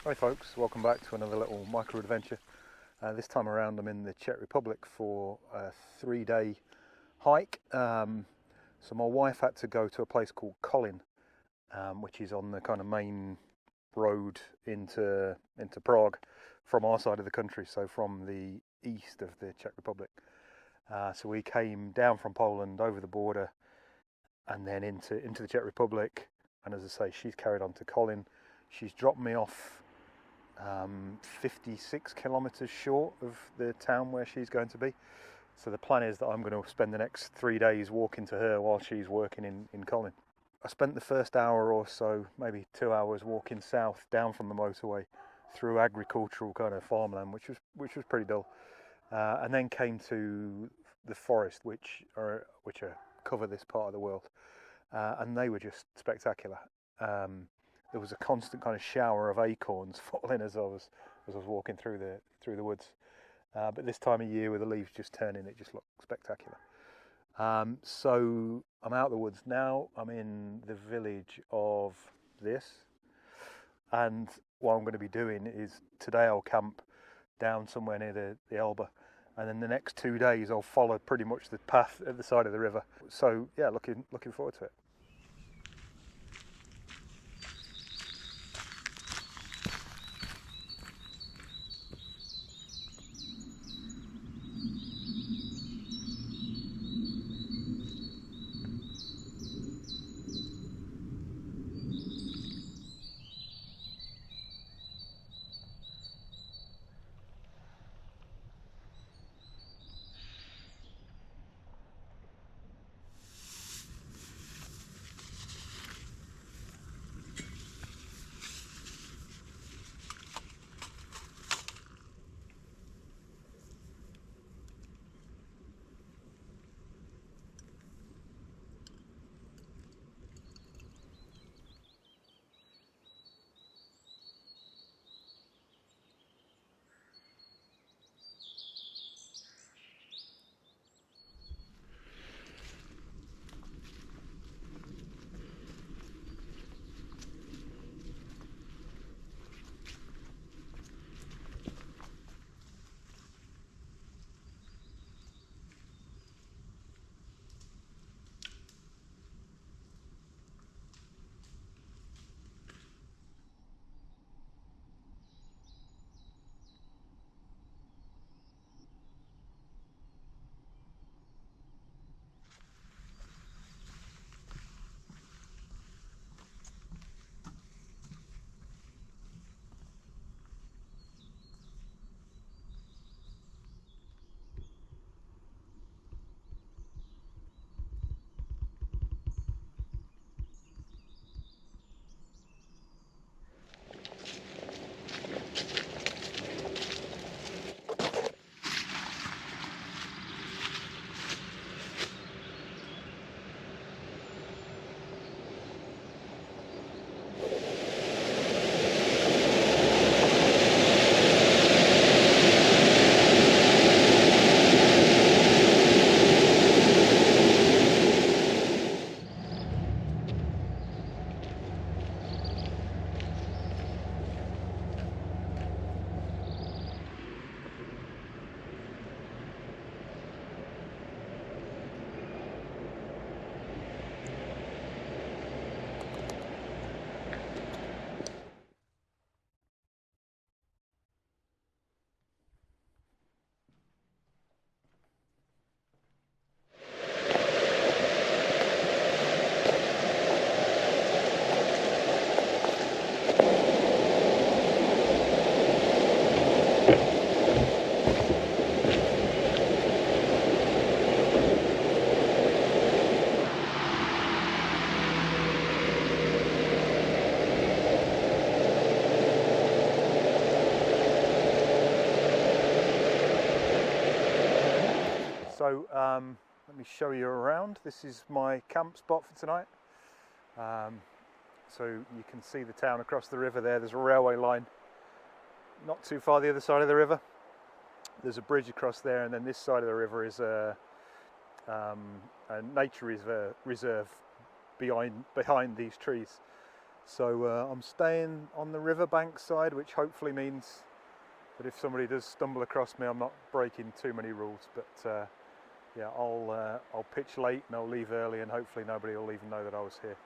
Hi folks, welcome back to another little micro adventure. This time around I'm in the Czech Republic for a 3-day hike. So my wife had to go to a place called Kolin, which is on the kind of main road into Prague from our side of the country, so from the east of the Czech Republic. So we came down from Poland over the border and then into the Czech Republic, and as I say, she's carried on to Kolin. She's dropped me off 56 kilometers short of the town where she's going to be. So the plan is that I'm going to spend the next 3 days walking to her while she's working in Kolin. I spent the first hour or so, maybe 2 hours, walking south down from the motorway through agricultural kind of farmland, which was pretty dull, and then came to the forest, which cover this part of the world, and they were just spectacular. There was a constant kind of shower of acorns falling as I was walking through the woods. But this time of year, with the leaves just turning, it just looked spectacular. So I'm out of the woods now. I'm in the village of this, and what I'm going to be doing is today I'll camp down somewhere near the Elbe, and then the next 2 days I'll follow pretty much the path at the side of the river. So yeah, looking forward to it. So let me show you around. This is my camp spot for tonight. So you can see the town across the river there. There's a railway line not too far the other side of the river. There's a bridge across there, and then this side of the river is a nature reserve behind these trees. So I'm staying on the riverbank side, which hopefully means that if somebody does stumble across me, I'm not breaking too many rules. But yeah, I'll pitch late and I'll leave early, and hopefully nobody will even know that I was here.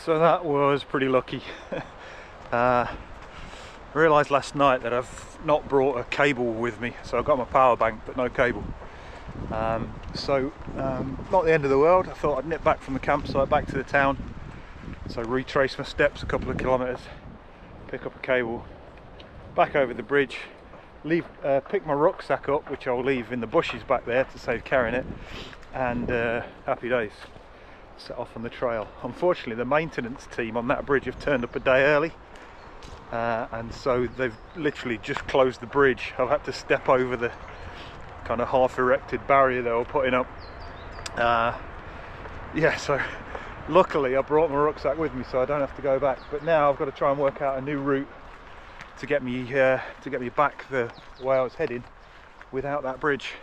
So that was pretty lucky. I realised last night that I've not brought a cable with me, so I've got my power bank but no cable. Not the end of the world. I thought I'd nip back from the campsite back to the town, so retrace my steps a couple of kilometres, pick up a cable, back over the bridge, pick my rucksack up, which I'll leave in the bushes back there to save carrying it, and happy days. Set off on the trail. Unfortunately, the maintenance team on that bridge have turned up a day early, and so they've literally just closed the bridge. I've had to step over the kind of half erected barrier they were putting up. Yeah, so luckily I brought my rucksack with me, so I don't have to go back. But now I've got to try and work out a new route to get me back the way I was heading without that bridge.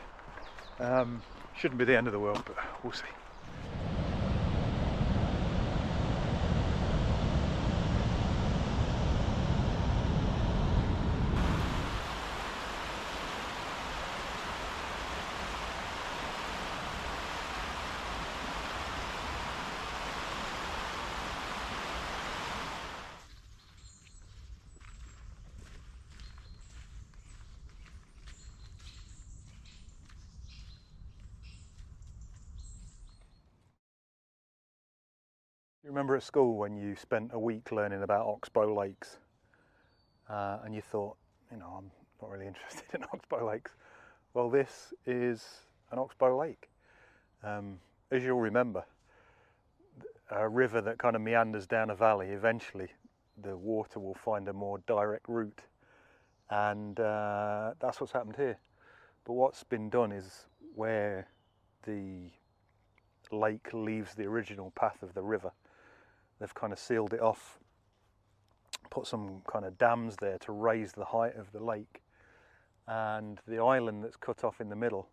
Shouldn't be the end of the world, but we'll see. You remember at school when you spent a week learning about oxbow lakes, and you thought, I'm not really interested in oxbow lakes. Well, this is an oxbow lake. As you'll remember, a river that kind of meanders down a valley, eventually the water will find a more direct route, and that's what's happened here. But what's been done is where the lake leaves the original path of the river, they've kind of sealed it off, put some kind of dams there to raise the height of the lake, and the island that's cut off in the middle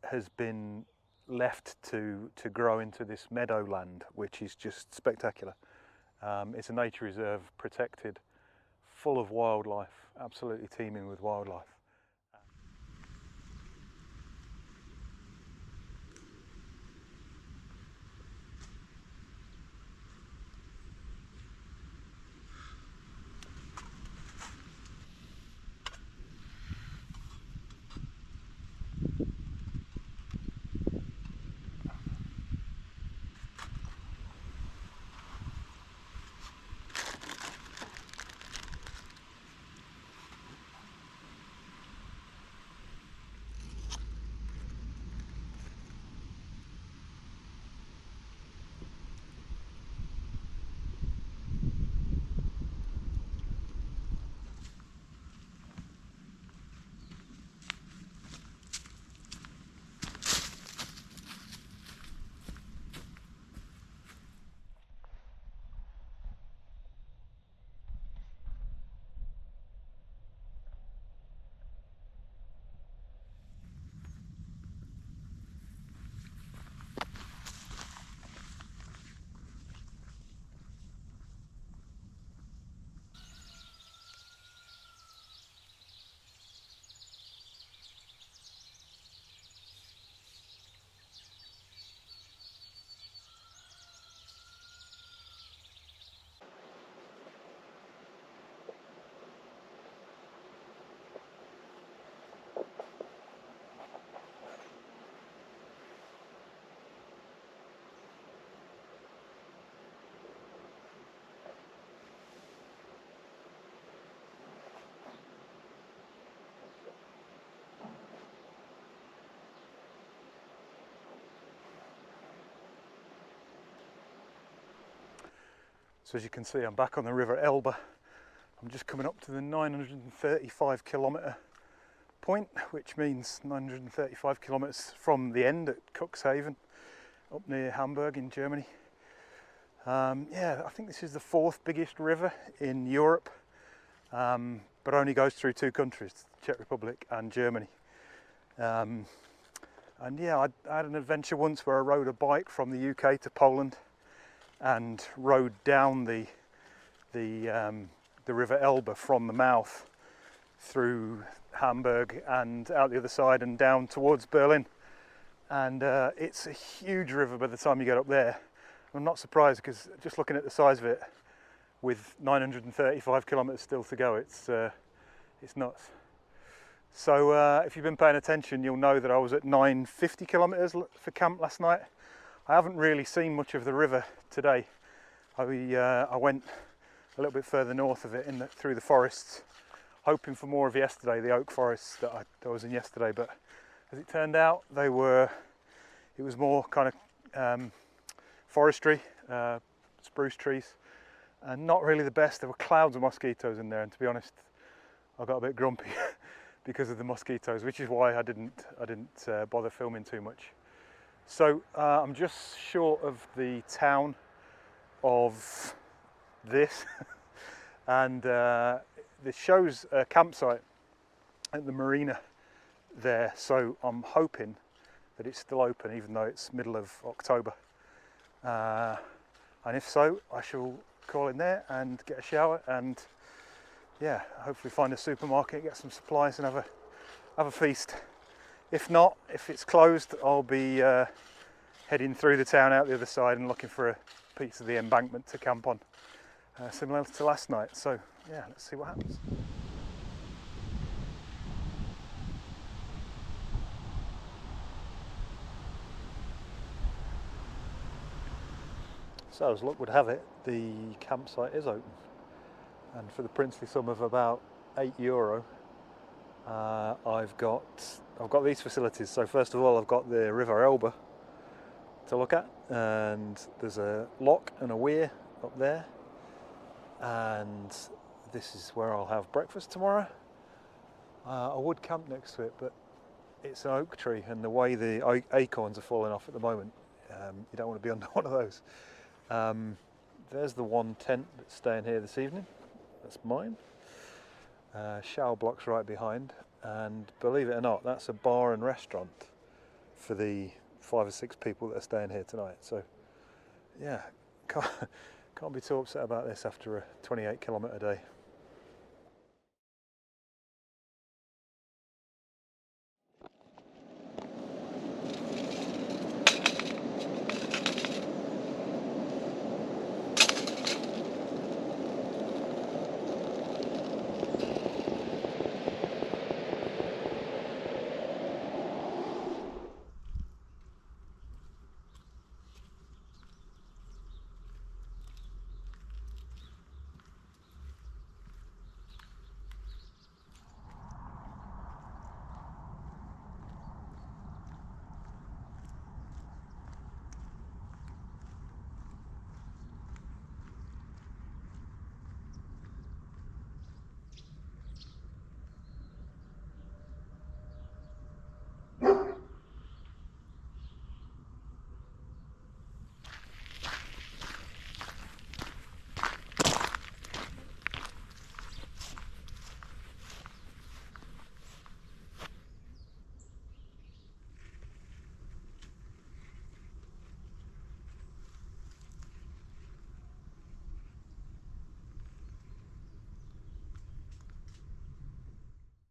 has been left to grow into this meadowland, which is just spectacular. It's a nature reserve, protected, full of wildlife, absolutely teeming with wildlife. So as you can see, I'm back on the River Elbe. I'm just coming up to the 935 kilometre point, which means 935 kilometres from the end at Cuxhaven, up near Hamburg in Germany. Yeah, I think this is the 4th biggest river in Europe, but only goes through 2 countries, the Czech Republic and Germany. And yeah, I had an adventure once where I rode a bike from the UK to Poland and rode down the River Elbe from the mouth through Hamburg and out the other side and down towards Berlin. And it's a huge river by the time you get up there. I'm not surprised, because just looking at the size of it, with 935 kilometres still to go, it's nuts. So if you've been paying attention, you'll know that I was at 950 kilometres for camp last night. I haven't really seen much of the river today. I went a little bit further north of it through the forests, hoping for more of yesterday, the oak forests that I was in yesterday, but as it turned out, it was more kind of forestry, spruce trees, and not really the best. There were clouds of mosquitoes in there, and to be honest, I got a bit grumpy because of the mosquitoes, which is why I didn't bother filming too much. So I'm just short of the town of this, and this shows a campsite at the marina there, so I'm hoping that it's still open even though it's middle of October, and if so, I shall call in there and get a shower and yeah, hopefully find a supermarket, get some supplies and have a feast. If not, if it's closed, I'll be heading through the town out the other side and looking for a piece of the embankment to camp on, similar to last night. So yeah, let's see what happens. So as luck would have it, the campsite is open, and for the princely sum of about €8, I've got these facilities. So first of all, I've got the River Elbe to look at, and there's a lock and a weir up there, and this is where I'll have breakfast tomorrow. I would camp next to it, but it's an oak tree, and the way the acorns are falling off at the moment, you don't want to be under one of those. There's the one tent that's staying here this evening. That's mine. Shower block's right behind, and believe it or not, that's a bar and restaurant for the 5 or 6 people that are staying here tonight. So yeah, can't be too upset about this after a 28 kilometre day.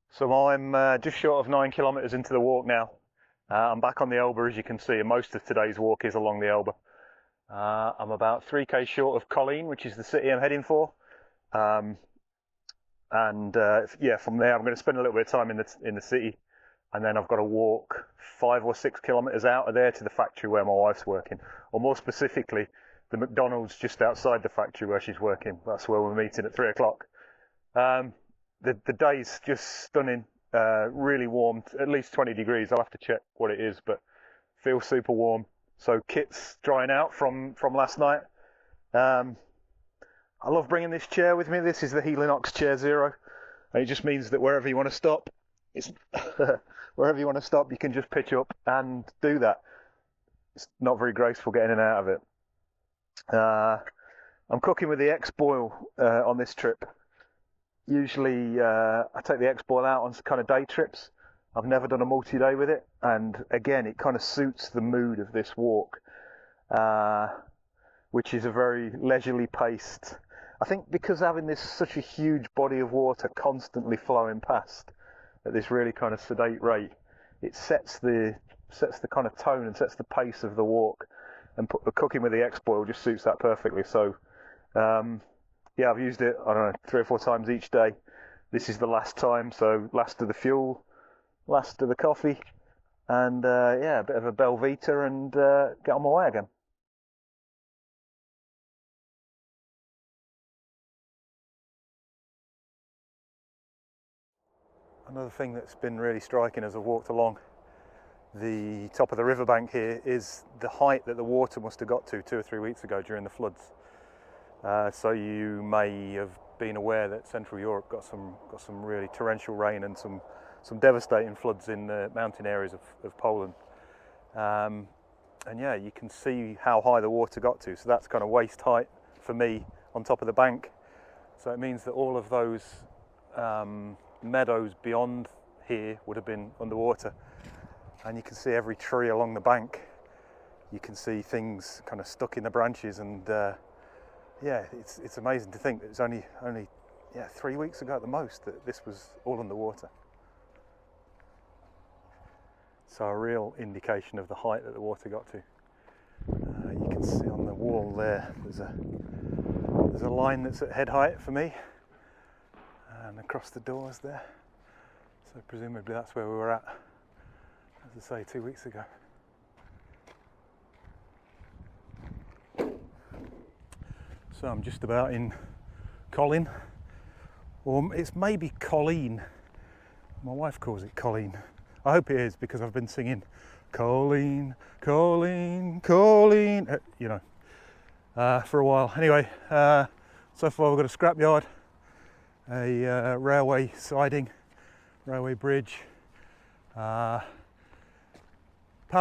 So I'm just short of 9 kilometres into the walk now. I'm back on the Elbe, as you can see, and most of today's walk is along the Elbe. I'm about 3k short of Colleen, which is the city I'm heading for. Yeah, from there I'm going to spend a little bit of time in the city, and then I've got to walk 5 or 6 kilometres out of there to the factory where my wife's working, or more specifically, the McDonald's just outside the factory where she's working. That's where we're meeting at 3 o'clock. The day's just stunning, really warm, at least 20 degrees. I'll have to check what it is, but feels super warm. So kit's drying out from last night. I love bringing this chair with me. This is the Helinox Chair Zero. And it just means that wherever you want to stop, wherever you want to stop, you can just pitch up and do that. It's not very graceful getting in and out of it. I'm cooking with the X-Boil on this trip. Usually I take the X-Boil out on kind of day trips. I've never done a multi-day with it, and again it kind of suits the mood of this walk, which is a very leisurely paced. I think because having this such a huge body of water constantly flowing past at this really kind of sedate rate, it sets the kind of tone and sets the pace of the walk. And cooking with the X-Boil just suits that perfectly. So yeah, I've used it, I don't know, 3 or 4 times each day. This is the last time, so last of the fuel, last of the coffee, and yeah, a bit of a Belvita, and get on my way again. Another thing that's been really striking as I've walked along the top of the riverbank here is the height that the water must have got to 2 or 3 weeks ago during the floods. So you may have been aware that Central Europe got some really torrential rain and some devastating floods in the mountain areas of Poland. And yeah, you can see how high the water got to. So that's kind of waist height for me on top of the bank. So it means that all of those meadows beyond here would have been underwater. And you can see every tree along the bank. You can see things kind of stuck in the branches, and yeah, it's amazing to think that it's only 3 weeks ago at the most that this was all underwater. So a real indication of the height that the water got to. You can see on the wall there, there's a line that's at head height for me, and across the doors there. So presumably that's where we were at, as I say, 2 weeks ago. So I'm just about in Colin, or it's maybe Colleen. My wife calls it Colleen. I hope it is, because I've been singing Colleen, Colleen, Colleen, you know, for a while. Anyway, so far we've got a scrapyard, a railway siding, railway bridge, power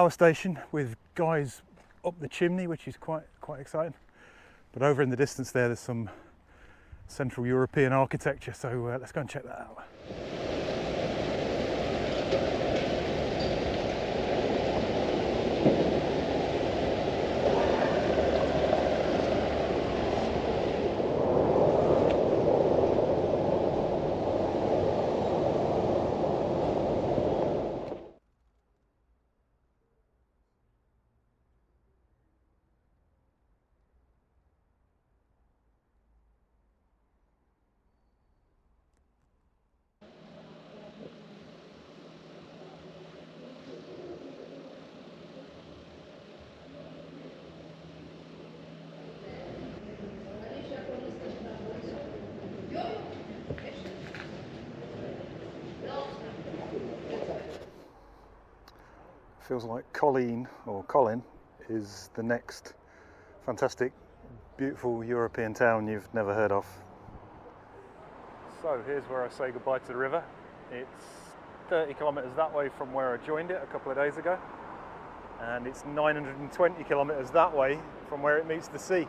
station with guys up the chimney, which is quite exciting. But over in the distance there's some Central European architecture, so let's go and check that out. Feels like Colleen, or Colin, is the next fantastic, beautiful European town you've never heard of. So here's where I say goodbye to the river. It's 30 kilometres that way from where I joined it a couple of days ago, and it's 920 kilometres that way from where it meets the sea.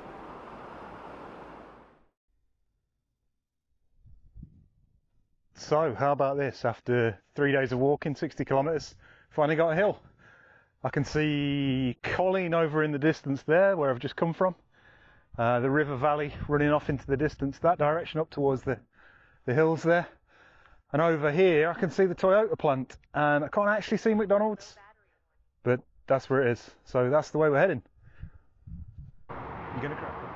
So how about this? After 3 days of walking, 60 kilometres, finally got a hill. I can see Colleen over in the distance there, where I've just come from. The river valley running off into the distance, that direction up towards the hills there. And over here, I can see the Toyota plant, and I can't actually see McDonald's, but that's where it is. So that's the way we're heading. I'm gonna crack.